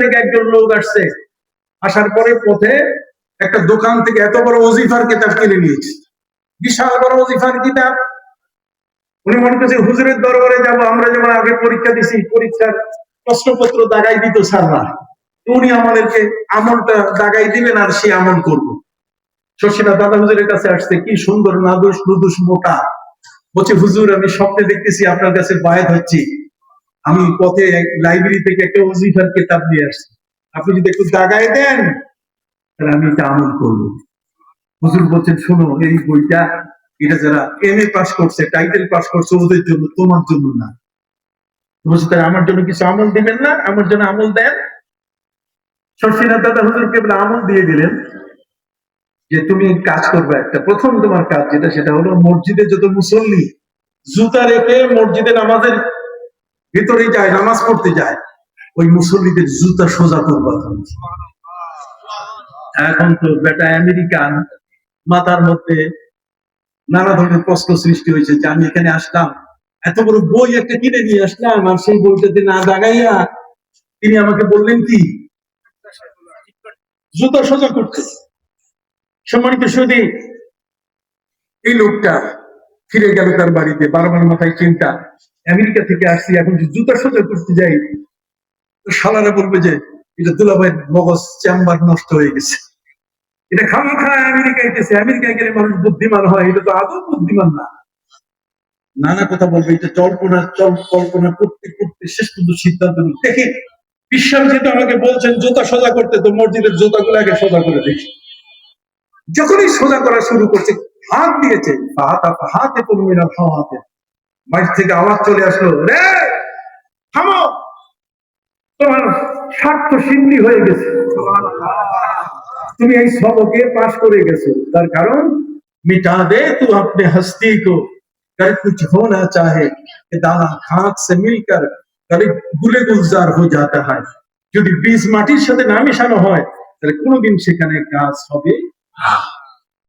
থেকে একজন লোক আসছে, আসার পরে পথে একটা দোকান থেকে এত বড় ওজিফার কিতাব কিনে নিয়েছে, বিশাল বড় ওজিফার কিতাব। উনি মনে করছে হুজুরের দরবারে যাব, আমরা যেমন আগে পরীক্ষা দিছি, পরীক্ষার প্রশ্নপত্র দাগাই দিত স্যাররা, উনি আমাদেরকে আমলটা দাগাই দিবেন আর সে আমল করবো। শশীনা দাদা হুজুরের কাছে আসছে, কি সুন্দর নাদুস নুদুস মোটা, বলছে হুজুর আমি স্বপ্নে দেখতেছি আপনার কাছে বায়াত হচ্ছি, আমি পথে লাইব্রেরি থেকে একটা ওজিফার কিতাব নিয়ে আসছি, আপনি যদি একটু দাগাই দেন তাহলে আমি এটা আমল করবো। হুজুর বলছেন শোনো, এই বইটা এটা যারা MA পাস করছে, টাইটেল পাস করছে ওদের জন্য, তোমার জন্য না। বলছে তাহলে আমার জন্য কিছু আমল দিবেন না? আমার জন্য আমল দেন। শশীনাথ দাদা হুজুরকে বলে আমল দিয়ে দিলেন যে তুমি কাজ করবে একটা, প্রথম তোমার কাজ যেটা সেটা হলো মসজিদে যত মুসল্লি জুতা রেখে মসজিদে নামাজের ভিতরে যায়, নামাজ পড়তে যায়, ওই মুসল্লিদের জুতা সোজা করবা। এখন তো বেটা আমেরিকান, মাথার মধ্যে নানা ধরনের প্রশ্ন সৃষ্টি হয়েছে যে আমি এখানে আসলাম, এত বড় বই একটা কিনে নিয়ে আসলাম, আর সেই বইটাতে না দাগাইয়া তিনি আমাকে বললেন কি জুতা সোজা করতে। সম্মানিত সুধী, এই লোকটা ফিরে গেল তার বাড়িতে, বারবার মাথায় চিন্তা, আমেরিকা থেকে আসছি, এখন যে জুতা সোজা করতে যাই শালারা বলবে যে এটা দুলাভাইয়ের মগজ চেম্বার নষ্ট হয়ে গেছে, এটা খামাখা আমেরিকায় গেছে, আমেরিকায় গেলে মানুষ বুদ্ধিমান হয়, এটা তো আদৌ বুদ্ধিমান না। নানা কথা বলবে, এটা কল্পনা করতে করতে শেষ পর্যন্ত সিদ্ধান্ত নিল, দেখে বিশ্বাস যেহেতু আমাকে বলছেন জুতা সোজা করতে, তো মসজিদের জুতাগুলো আগে সোজা করে দেখি। যখনই সোজা করা শুরু করছে, হাত দিয়েছে, হাতে হাতে বাইর থেকে আওয়াজ চলে আসলো, রে থামো, তোমার স্বার্থ সিদ্ধি হয়ে গেছে, তুমি এই সবকে পাশ করে গেছো, তার কারণ মিটা দে তু আপনি হস্তি কো, कर कुछ होना चाहे कि दाना खाक से मिलकर कभी गुले गुलजार हो जाता है, যদি বীজ মাটির সাথে না মেশানো হয় তাহলে কোনোদিন সেখানে গাছ হবে না।